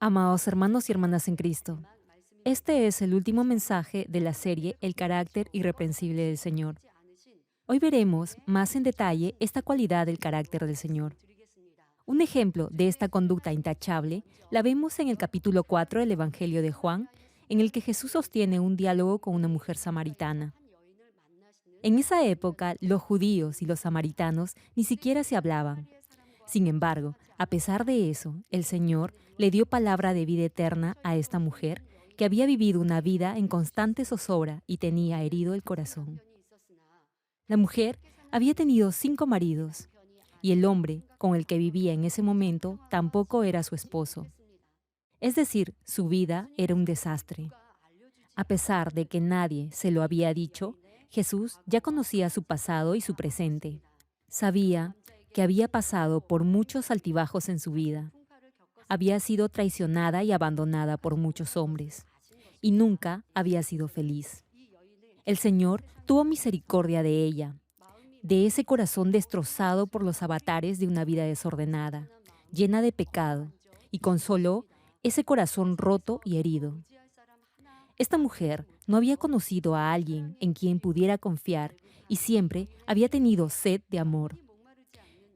Amados hermanos y hermanas en Cristo, este es el último mensaje de la serie El carácter irreprensible del Señor. Hoy veremos más en detalle esta cualidad del carácter del Señor. Un ejemplo de esta conducta intachable la vemos en el capítulo 4 del Evangelio de Juan, en el que Jesús sostiene un diálogo con una mujer samaritana. En esa época, los judíos y los samaritanos ni siquiera se hablaban. Sin embargo, a pesar de eso, el Señor le dio palabra de vida eterna a esta mujer que había vivido una vida en constante zozobra y tenía herido el corazón. La mujer había tenido 5 maridos y el hombre con el que vivía en ese momento tampoco era su esposo. Es decir, su vida era un desastre. A pesar de que nadie se lo había dicho, Jesús ya conocía su pasado y su presente. Sabía que había pasado por muchos altibajos en su vida. Había sido traicionada y abandonada por muchos hombres, y nunca había sido feliz. El Señor tuvo misericordia de ella, de ese corazón destrozado por los avatares de una vida desordenada, llena de pecado, y consoló ese corazón roto y herido. Esta mujer no había conocido a alguien en quien pudiera confiar y siempre había tenido sed de amor.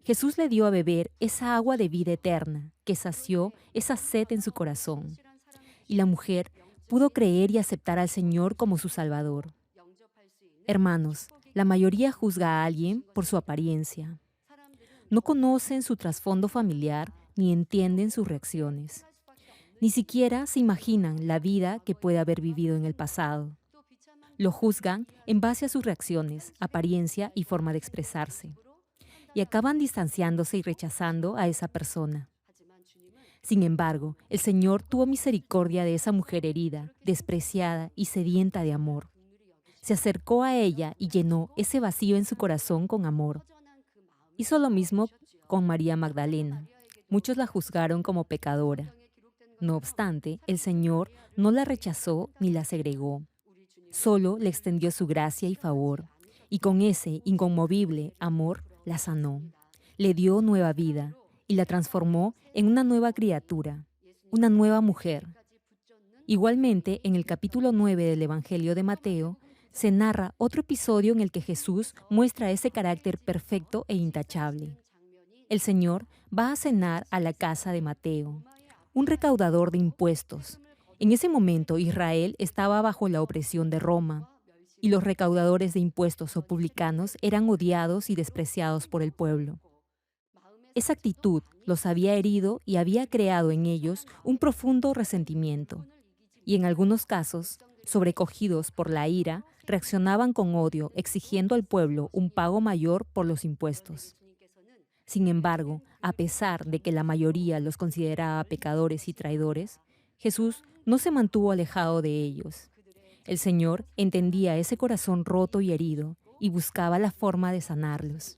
Jesús le dio a beber esa agua de vida eterna que sació esa sed en su corazón. Y la mujer pudo creer y aceptar al Señor como su Salvador. Hermanos, la mayoría juzga a alguien por su apariencia. No conocen su trasfondo familiar ni entienden sus reacciones. Ni siquiera se imaginan la vida que puede haber vivido en el pasado. Lo juzgan en base a sus reacciones, apariencia y forma de expresarse. Y acaban distanciándose y rechazando a esa persona. Sin embargo, el Señor tuvo misericordia de esa mujer herida, despreciada y sedienta de amor. Se acercó a ella y llenó ese vacío en su corazón con amor. Hizo lo mismo con María Magdalena. Muchos la juzgaron como pecadora. No obstante, el Señor no la rechazó ni la segregó. Solo le extendió su gracia y favor, y con ese inconmovible amor la sanó. Le dio nueva vida y la transformó en una nueva criatura, una nueva mujer. Igualmente, en el capítulo 9 del Evangelio de Mateo, se narra otro episodio en el que Jesús muestra ese carácter perfecto e intachable. El Señor va a cenar a la casa de Mateo, un recaudador de impuestos. En ese momento Israel estaba bajo la opresión de Roma, y los recaudadores de impuestos o publicanos eran odiados y despreciados por el pueblo. Esa actitud los había herido y había creado en ellos un profundo resentimiento. Y en algunos casos, sobrecogidos por la ira, reaccionaban con odio, exigiendo al pueblo un pago mayor por los impuestos. Sin embargo, a pesar de que la mayoría los consideraba pecadores y traidores, Jesús no se mantuvo alejado de ellos. El Señor entendía ese corazón roto y herido y buscaba la forma de sanarlos.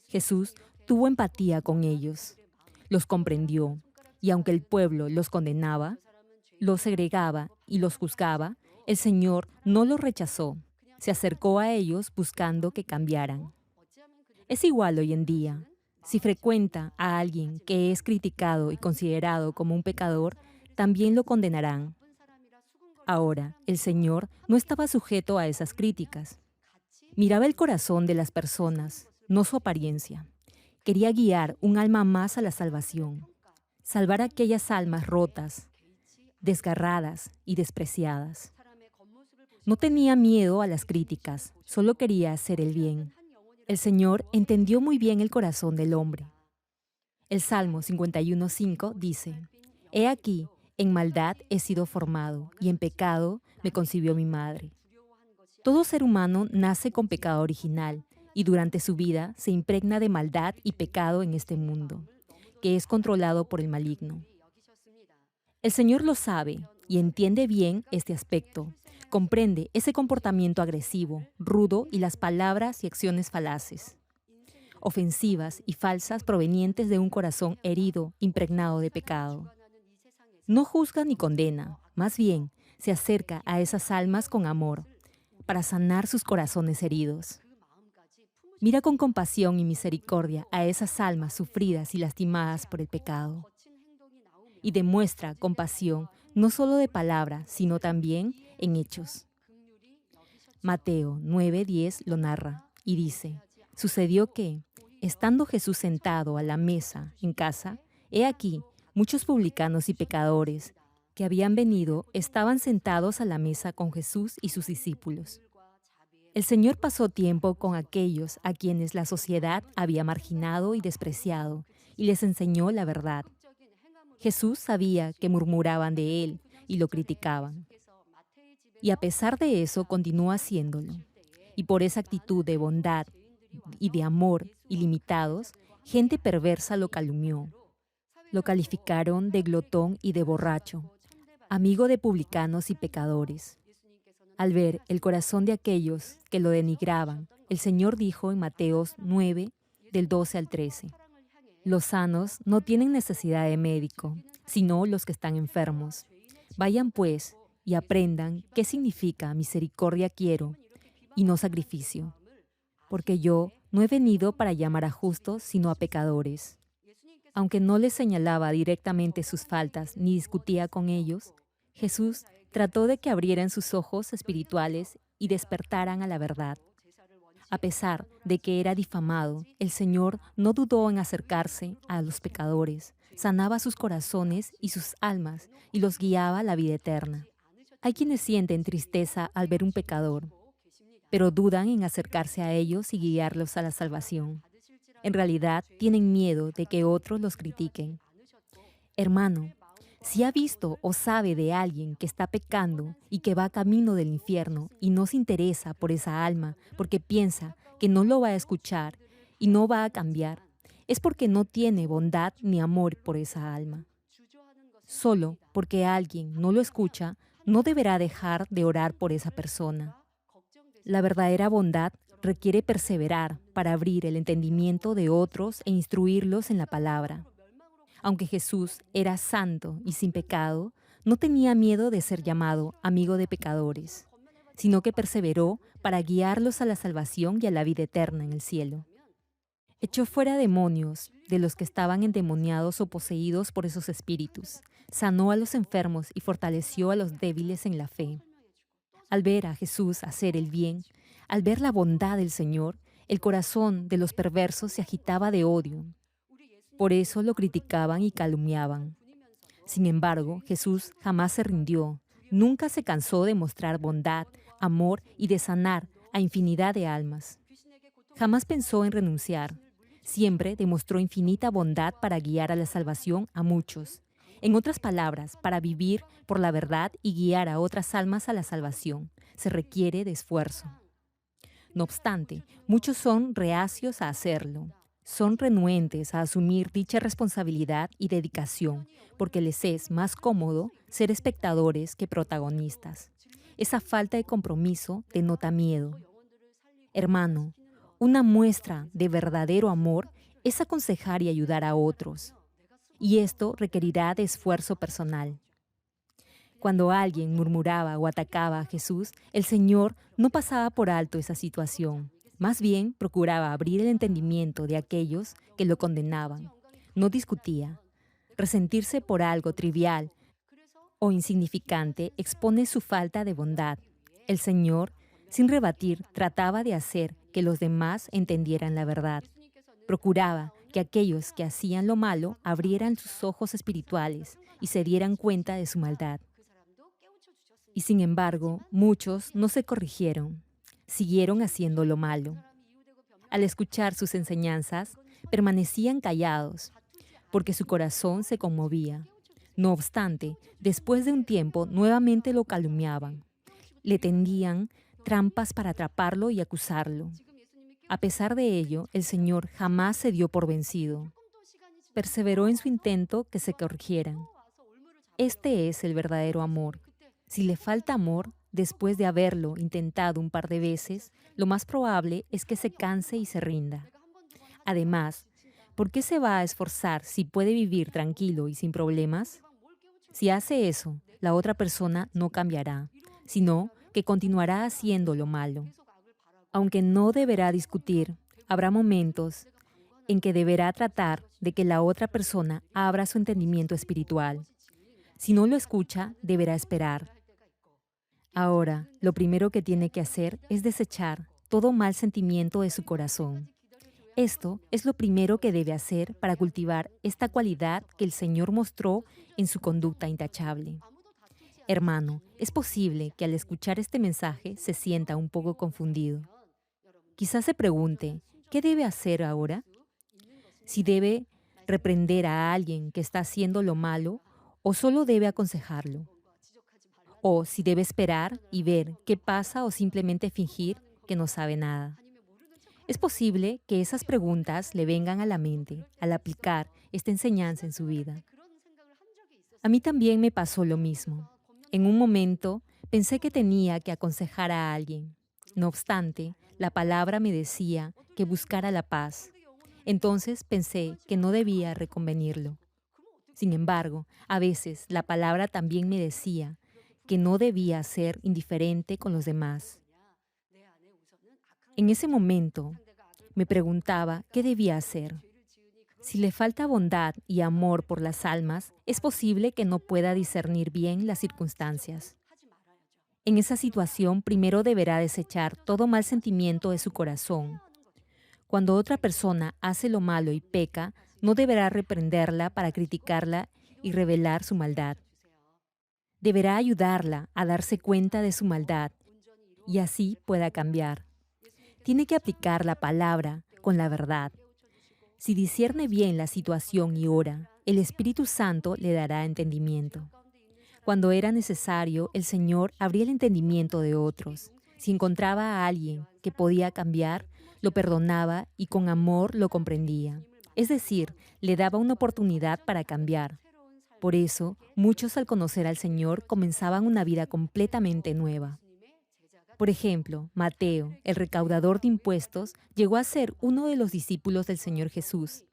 Jesús tuvo empatía con ellos, los comprendió, y aunque el pueblo los condenaba, los segregaba y los juzgaba, el Señor no los rechazó. Se acercó a ellos buscando que cambiaran. Es igual hoy en día. Si frecuenta a alguien que es criticado y considerado como un pecador, también lo condenarán. Ahora, el Señor no estaba sujeto a esas críticas. Miraba el corazón de las personas, no su apariencia. Quería guiar un alma más a la salvación, salvar aquellas almas rotas, desgarradas y despreciadas. No tenía miedo a las críticas, solo quería hacer el bien. El Señor entendió muy bien el corazón del hombre. El Salmo 51:5 dice: He aquí, en maldad he sido formado, y en pecado me concibió mi madre. Todo ser humano nace con pecado original, y durante su vida se impregna de maldad y pecado en este mundo, que es controlado por el maligno. El Señor lo sabe y entiende bien este aspecto. Comprende ese comportamiento agresivo, rudo y las palabras y acciones falaces, ofensivas y falsas provenientes de un corazón herido, impregnado de pecado. No juzga ni condena, más bien se acerca a esas almas con amor, para sanar sus corazones heridos. Mira con compasión y misericordia a esas almas sufridas y lastimadas por el pecado. y demuestra compasión no solo de palabra, sino también en hechos. Mateo 9:10 lo narra y dice, sucedió que, estando Jesús sentado a la mesa en casa, he aquí, muchos publicanos y pecadores que habían venido estaban sentados a la mesa con Jesús y sus discípulos. El Señor pasó tiempo con aquellos a quienes la sociedad había marginado y despreciado, y les enseñó la verdad. Jesús sabía que murmuraban de él y lo criticaban. Y a pesar de eso, continuó haciéndolo. Y por esa actitud de bondad y de amor ilimitados, gente perversa lo calumnió. Lo calificaron de glotón y de borracho, amigo de publicanos y pecadores. Al ver el corazón de aquellos que lo denigraban, el Señor dijo en Mateo 9, del 12 al 13, los sanos no tienen necesidad de médico, sino los que están enfermos. Vayan pues y aprendan qué significa misericordia quiero y no sacrificio, porque yo no he venido para llamar a justos, sino a pecadores. Aunque no les señalaba directamente sus faltas ni discutía con ellos, Jesús trató de que abrieran sus ojos espirituales y despertaran a la verdad. A pesar de que era difamado, el Señor no dudó en acercarse a los pecadores, sanaba sus corazones y sus almas y los guiaba a la vida eterna. Hay quienes sienten tristeza al ver un pecador, pero dudan en acercarse a ellos y guiarlos a la salvación. En realidad, tienen miedo de que otros los critiquen. Hermano, si ha visto o sabe de alguien que está pecando y que va camino del infierno y no se interesa por esa alma porque piensa que no lo va a escuchar y no va a cambiar, es porque no tiene bondad ni amor por esa alma. Solo porque alguien no lo escucha, no deberá dejar de orar por esa persona. La verdadera bondad requiere perseverar para abrir el entendimiento de otros e instruirlos en la palabra. Aunque Jesús era santo y sin pecado, no tenía miedo de ser llamado amigo de pecadores, sino que perseveró para guiarlos a la salvación y a la vida eterna en el cielo. Echó fuera demonios de los que estaban endemoniados o poseídos por esos espíritus, sanó a los enfermos y fortaleció a los débiles en la fe. Al ver a Jesús hacer el bien, al ver la bondad del Señor, el corazón de los perversos se agitaba de odio. Por eso lo criticaban y calumniaban. Sin embargo, Jesús jamás se rindió, nunca se cansó de mostrar bondad, amor y de sanar a infinidad de almas. Jamás pensó en renunciar. Siempre demostró infinita bondad para guiar a la salvación a muchos. En otras palabras, para vivir por la verdad y guiar a otras almas a la salvación, se requiere de esfuerzo. No obstante, muchos son reacios a hacerlo. Son renuentes a asumir dicha responsabilidad y dedicación, porque les es más cómodo ser espectadores que protagonistas. Esa falta de compromiso denota miedo. Hermano, una muestra de verdadero amor es aconsejar y ayudar a otros. Y esto requerirá de esfuerzo personal. Cuando alguien murmuraba o atacaba a Jesús, el Señor no pasaba por alto esa situación. Más bien, procuraba abrir el entendimiento de aquellos que lo condenaban. No discutía. Resentirse por algo trivial o insignificante expone su falta de bondad. El Señor, sin rebatir, trataba de hacer que los demás entendieran la verdad. Procuraba que aquellos que hacían lo malo abrieran sus ojos espirituales y se dieran cuenta de su maldad. Y sin embargo, muchos no se corrigieron, siguieron haciendo lo malo. Al escuchar sus enseñanzas, permanecían callados, porque su corazón se conmovía. No obstante, después de un tiempo, nuevamente lo calumniaban. Le tendían trampas para atraparlo y acusarlo. A pesar de ello, el Señor jamás se dio por vencido. Perseveró en su intento que se corrigieran. Este es el verdadero amor. Si le falta amor, después de haberlo intentado un par de veces, lo más probable es que se canse y se rinda. Además, ¿por qué se va a esforzar si puede vivir tranquilo y sin problemas? Si hace eso, la otra persona no cambiará, sino que continuará haciendo lo malo. Aunque no deberá discutir, habrá momentos en que deberá tratar de que la otra persona abra su entendimiento espiritual. Si no lo escucha, deberá esperar. Ahora, lo primero que tiene que hacer es desechar todo mal sentimiento de su corazón. Esto es lo primero que debe hacer para cultivar esta cualidad que el Señor mostró en su conducta intachable. Hermano, es posible que al escuchar este mensaje se sienta un poco confundido. Quizás se pregunte, ¿qué debe hacer ahora? Si debe reprender a alguien que está haciendo lo malo o solo debe aconsejarlo. O si debe esperar y ver qué pasa o simplemente fingir que no sabe nada. Es posible que esas preguntas le vengan a la mente al aplicar esta enseñanza en su vida. A mí también me pasó lo mismo. En un momento pensé que tenía que aconsejar a alguien. No obstante, la palabra me decía que buscara la paz. Entonces pensé que no debía reconvenirlo. Sin embargo, a veces la palabra también me decía que no debía ser indiferente con los demás. En ese momento me preguntaba qué debía hacer. Si le falta bondad y amor por las almas, es posible que no pueda discernir bien las circunstancias. En esa situación, primero deberá desechar todo mal sentimiento de su corazón. Cuando otra persona hace lo malo y peca, no deberá reprenderla para criticarla y revelar su maldad. Deberá ayudarla a darse cuenta de su maldad y así pueda cambiar. Tiene que aplicar la palabra con la verdad. Si discierne bien la situación y ora, el Espíritu Santo le dará entendimiento. Cuando era necesario, el Señor abría el entendimiento de otros. Si encontraba a alguien que podía cambiar, lo perdonaba y con amor lo comprendía. Es decir, le daba una oportunidad para cambiar. Por eso, muchos al conocer al Señor comenzaban una vida completamente nueva. Por ejemplo, Mateo, el recaudador de impuestos, llegó a ser uno de los discípulos del Señor Jesús.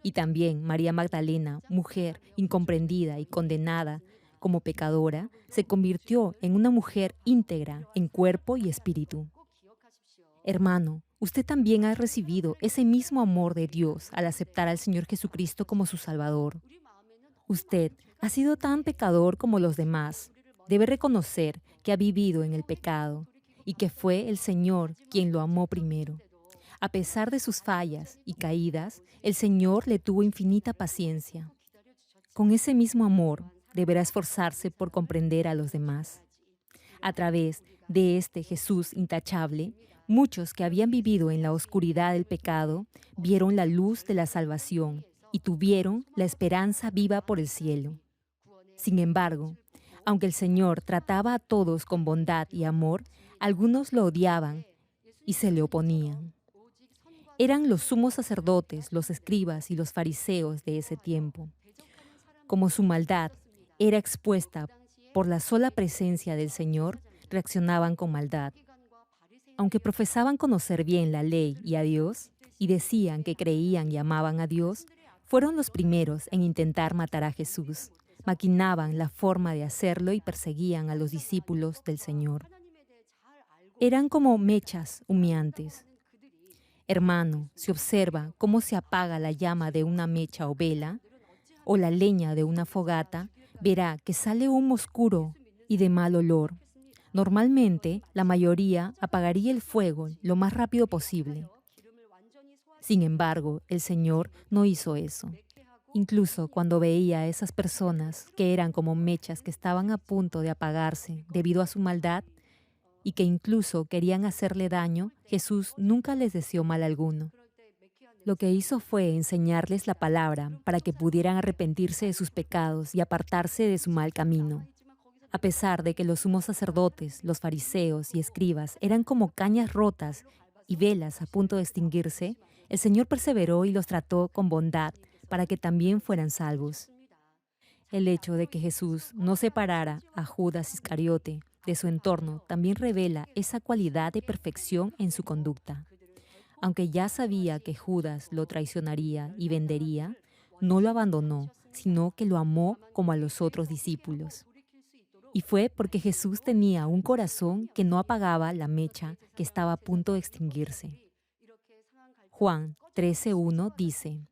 Y también María Magdalena, mujer incomprendida y condenada como pecadora, se convirtió en una mujer íntegra en cuerpo y espíritu. Hermano, usted también ha recibido ese mismo amor de Dios al aceptar al Señor Jesucristo como su Salvador. Usted ha sido tan pecador como los demás. Debe reconocer que ha vivido en el pecado y que fue el Señor quien lo amó primero. A pesar de sus fallas y caídas, el Señor le tuvo infinita paciencia. Con ese mismo amor, deberá esforzarse por comprender a los demás. A través de este Jesús intachable, muchos que habían vivido en la oscuridad del pecado vieron la luz de la salvación y tuvieron la esperanza viva por el cielo. Sin embargo, aunque el Señor trataba a todos con bondad y amor, algunos lo odiaban y se le oponían. Eran los sumos sacerdotes, los escribas y los fariseos de ese tiempo. Como su maldad era expuesta por la sola presencia del Señor, reaccionaban con maldad. Aunque profesaban conocer bien la ley y a Dios, y decían que creían y amaban a Dios, fueron los primeros en intentar matar a Jesús. Maquinaban la forma de hacerlo y perseguían a los discípulos del Señor. Eran como mechas humeantes. Hermano, si observa cómo se apaga la llama de una mecha o vela, o la leña de una fogata, verá que sale humo oscuro y de mal olor. Normalmente, la mayoría apagaría el fuego lo más rápido posible. Sin embargo, el Señor no hizo eso. Incluso cuando veía a esas personas que eran como mechas que estaban a punto de apagarse debido a su maldad y que incluso querían hacerle daño, Jesús nunca les deseó mal alguno. Lo que hizo fue enseñarles la palabra para que pudieran arrepentirse de sus pecados y apartarse de su mal camino. A pesar de que los sumos sacerdotes, los fariseos y escribas eran como cañas rotas y velas a punto de extinguirse, el Señor perseveró y los trató con bondad para que también fueran salvos. El hecho de que Jesús no separara a Judas Iscariote de su entorno también revela esa cualidad de perfección en su conducta. Aunque ya sabía que Judas lo traicionaría y vendería, no lo abandonó, sino que lo amó como a los otros discípulos. Y fue porque Jesús tenía un corazón que no apagaba la mecha que estaba a punto de extinguirse. Juan 13:1 dice: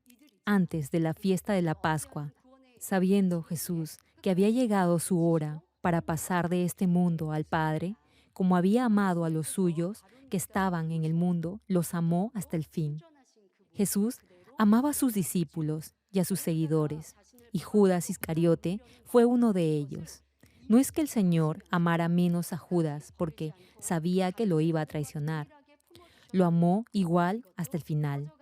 Antes de la fiesta de la Pascua, sabiendo Jesús que había llegado su hora para pasar de este mundo al Padre, como había amado a los suyos que estaban en el mundo, los amó hasta el fin. Jesús amaba a sus discípulos y a sus seguidores, y Judas Iscariote fue uno de ellos. No es que el Señor amara menos a Judas porque sabía que lo iba a traicionar. Lo amó igual hasta el final.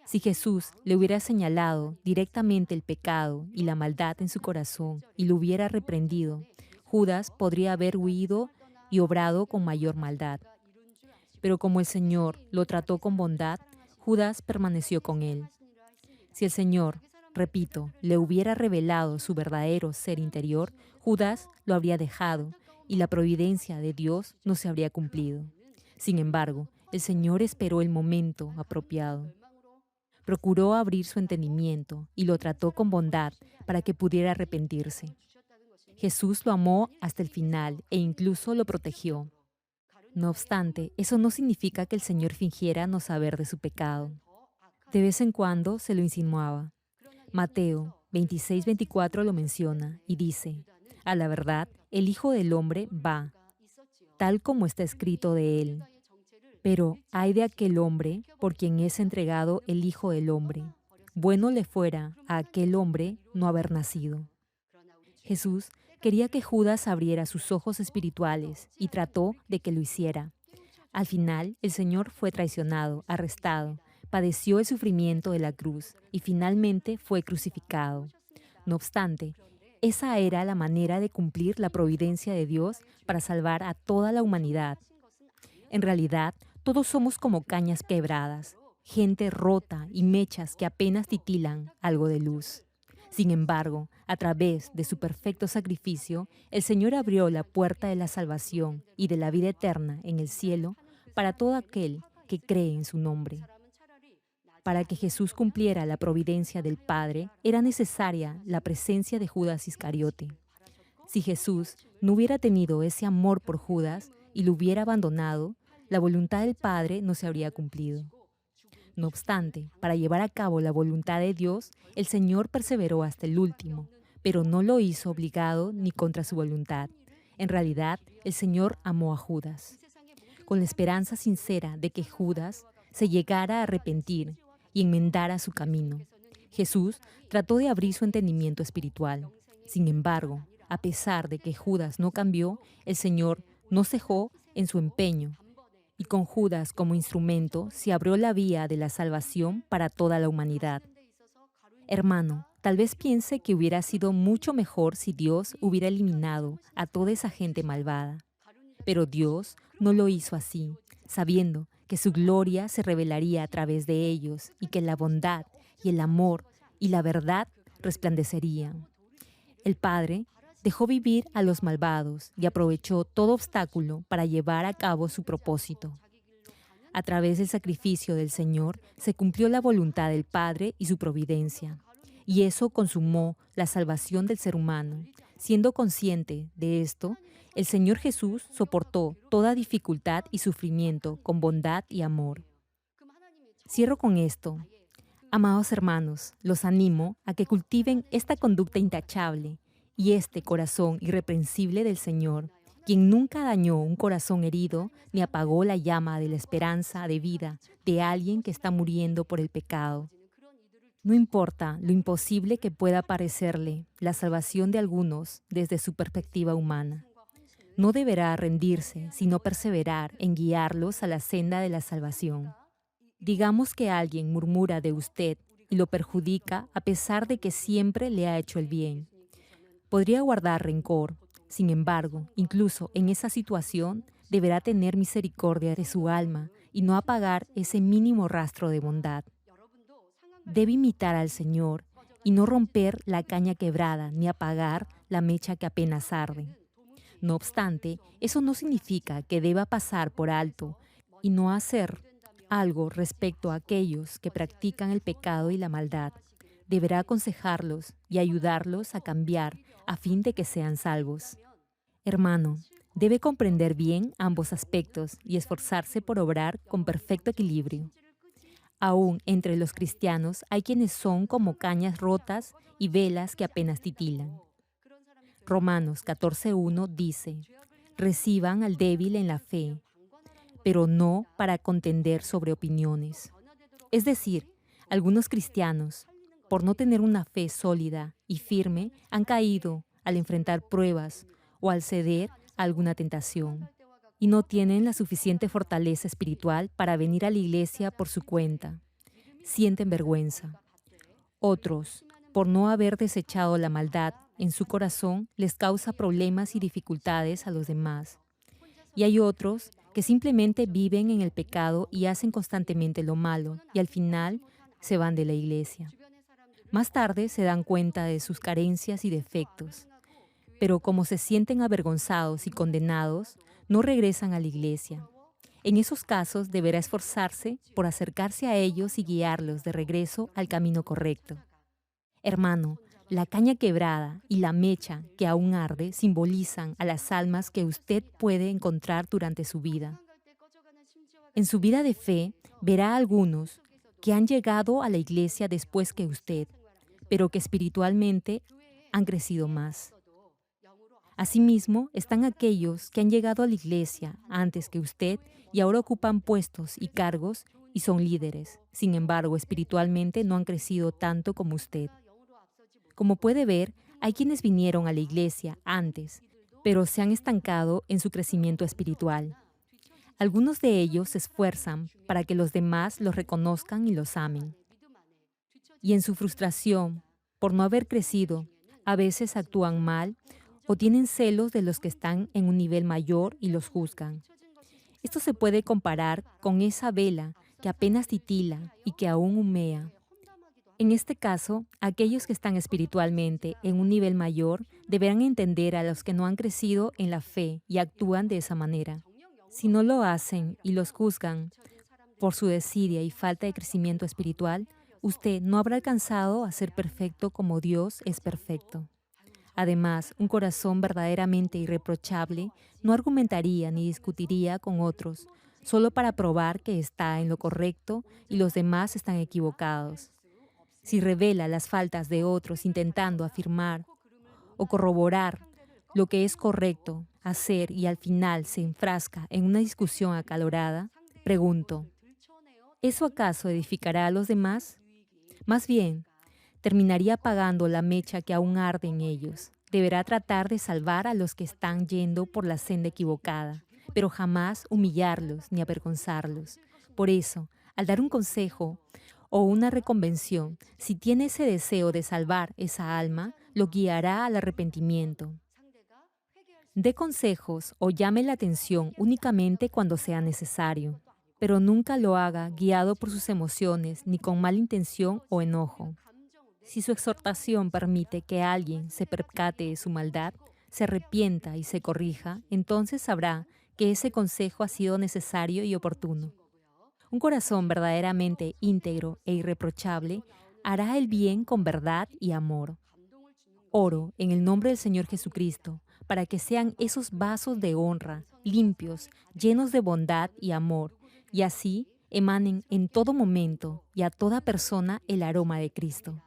Si Jesús le hubiera señalado directamente el pecado y la maldad en su corazón y lo hubiera reprendido, Judas podría haber huido y obrado con mayor maldad. Pero como el Señor lo trató con bondad, Judas permaneció con él. Si el Señor, repito, le hubiera revelado su verdadero ser interior, Judas lo habría dejado y la providencia de Dios no se habría cumplido. Sin embargo, el Señor esperó el momento apropiado. Procuró abrir su entendimiento y lo trató con bondad para que pudiera arrepentirse. Jesús lo amó hasta el final e incluso lo protegió. No obstante, eso no significa que el Señor fingiera no saber de su pecado. De vez en cuando se lo insinuaba. Mateo 26:24 lo menciona y dice: A la verdad, el Hijo del Hombre va, tal como está escrito de él. Pero ay de aquel hombre por quien es entregado el Hijo del Hombre. Bueno le fuera a aquel hombre no haber nacido. Jesús quería que Judas abriera sus ojos espirituales y trató de que lo hiciera. Al final, el Señor fue traicionado, arrestado, padeció el sufrimiento de la cruz y finalmente fue crucificado. No obstante, esa era la manera de cumplir la providencia de Dios para salvar a toda la humanidad. En realidad, todos somos como cañas quebradas, gente rota y mechas que apenas titilan algo de luz. Sin embargo, a través de su perfecto sacrificio, el Señor abrió la puerta de la salvación y de la vida eterna en el cielo para todo aquel que cree en su nombre. Para que Jesús cumpliera la providencia del Padre, era necesaria la presencia de Judas Iscariote. Si Jesús no hubiera tenido ese amor por Judas y lo hubiera abandonado, la voluntad del Padre no se habría cumplido. No obstante, para llevar a cabo la voluntad de Dios, el Señor perseveró hasta el último, pero no lo hizo obligado ni contra su voluntad. En realidad, el Señor amó a Judas, con la esperanza sincera de que Judas se llegara a arrepentir y enmendara su camino. Jesús trató de abrir su entendimiento espiritual. Sin embargo, a pesar de que Judas no cambió, el Señor no cejó en su empeño, y con Judas como instrumento se abrió la vía de la salvación para toda la humanidad. Hermano, tal vez piense que hubiera sido mucho mejor si Dios hubiera eliminado a toda esa gente malvada. Pero Dios no lo hizo así, sabiendo que su gloria se revelaría a través de ellos y que la bondad y el amor y la verdad resplandecerían. El Padre dejó vivir a los malvados y aprovechó todo obstáculo para llevar a cabo su propósito. A través del sacrificio del Señor se cumplió la voluntad del Padre y su providencia, y eso consumó la salvación del ser humano. Siendo consciente de esto, el Señor Jesús soportó toda dificultad y sufrimiento con bondad y amor. Cierro con esto. Amados hermanos, los animo a que cultiven esta conducta intachable y este corazón irreprensible del Señor, quien nunca dañó un corazón herido ni apagó la llama de la esperanza de vida de alguien que está muriendo por el pecado. No importa lo imposible que pueda parecerle la salvación de algunos desde su perspectiva humana. No deberá rendirse, sino perseverar en guiarlos a la senda de la salvación. Digamos que alguien murmura de usted y lo perjudica a pesar de que siempre le ha hecho el bien. Podría guardar rencor. Sin embargo, incluso en esa situación, deberá tener misericordia de su alma y no apagar ese mínimo rastro de bondad. Debe imitar al Señor y no romper la caña quebrada ni apagar la mecha que apenas arde. No obstante, eso no significa que deba pasar por alto y no hacer algo respecto a aquellos que practican el pecado y la maldad. Deberá aconsejarlos y ayudarlos a cambiar a fin de que sean salvos. Hermano, debe comprender bien ambos aspectos y esforzarse por obrar con perfecto equilibrio. Aún entre los cristianos hay quienes son como cañas rotas y velas que apenas titilan. Romanos 14:1 dice, reciban al débil en la fe, pero no para contender sobre opiniones. Es decir, algunos cristianos, por no tener una fe sólida y firme, han caído al enfrentar pruebas o al ceder a alguna tentación, y no tienen la suficiente fortaleza espiritual para venir a la iglesia por su cuenta. Sienten vergüenza. Otros, por no haber desechado la maldad en su corazón, les causa problemas y dificultades a los demás. Y hay otros que simplemente viven en el pecado y hacen constantemente lo malo, y al final se van de la iglesia. Más tarde se dan cuenta de sus carencias y defectos, pero como se sienten avergonzados y condenados, no regresan a la iglesia. En esos casos deberá esforzarse por acercarse a ellos y guiarlos de regreso al camino correcto. Hermano, la caña quebrada y la mecha que aún arde simbolizan a las almas que usted puede encontrar durante su vida. En su vida de fe, verá a algunos que han llegado a la iglesia después que usted, pero que espiritualmente han crecido más. Asimismo, están aquellos que han llegado a la iglesia antes que usted y ahora ocupan puestos y cargos y son líderes. Sin embargo, espiritualmente no han crecido tanto como usted. Como puede ver, hay quienes vinieron a la iglesia antes, pero se han estancado en su crecimiento espiritual. Algunos de ellos se esfuerzan para que los demás los reconozcan y los amen. Y en su frustración, por no haber crecido, a veces actúan mal o tienen celos de los que están en un nivel mayor y los juzgan. Esto se puede comparar con esa vela que apenas titila y que aún humea. En este caso, aquellos que están espiritualmente en un nivel mayor deberán entender a los que no han crecido en la fe y actúan de esa manera. Si no lo hacen y los juzgan por su desidia y falta de crecimiento espiritual, usted no habrá alcanzado a ser perfecto como Dios es perfecto. Además, un corazón verdaderamente irreprochable no argumentaría ni discutiría con otros solo para probar que está en lo correcto y los demás están equivocados. Si revela las faltas de otros intentando afirmar o corroborar lo que es correcto hacer y al final se enfrasca en una discusión acalorada, pregunto, ¿eso acaso edificará a los demás? Más bien, terminaría apagando la mecha que aún arde en ellos. Deberá tratar de salvar a los que están yendo por la senda equivocada, pero jamás humillarlos ni avergonzarlos. Por eso, al dar un consejo o una reconvención, si tiene ese deseo de salvar esa alma, lo guiará al arrepentimiento. Dé consejos o llame la atención únicamente cuando sea necesario, pero nunca lo haga guiado por sus emociones ni con mala intención o enojo. Si su exhortación permite que alguien se percate de su maldad, se arrepienta y se corrija, entonces sabrá que ese consejo ha sido necesario y oportuno. Un corazón verdaderamente íntegro e irreprochable hará el bien con verdad y amor. Oro en el nombre del Señor Jesucristo para que sean esos vasos de honra, limpios, llenos de bondad y amor, y así emanen en todo momento y a toda persona el aroma de Cristo.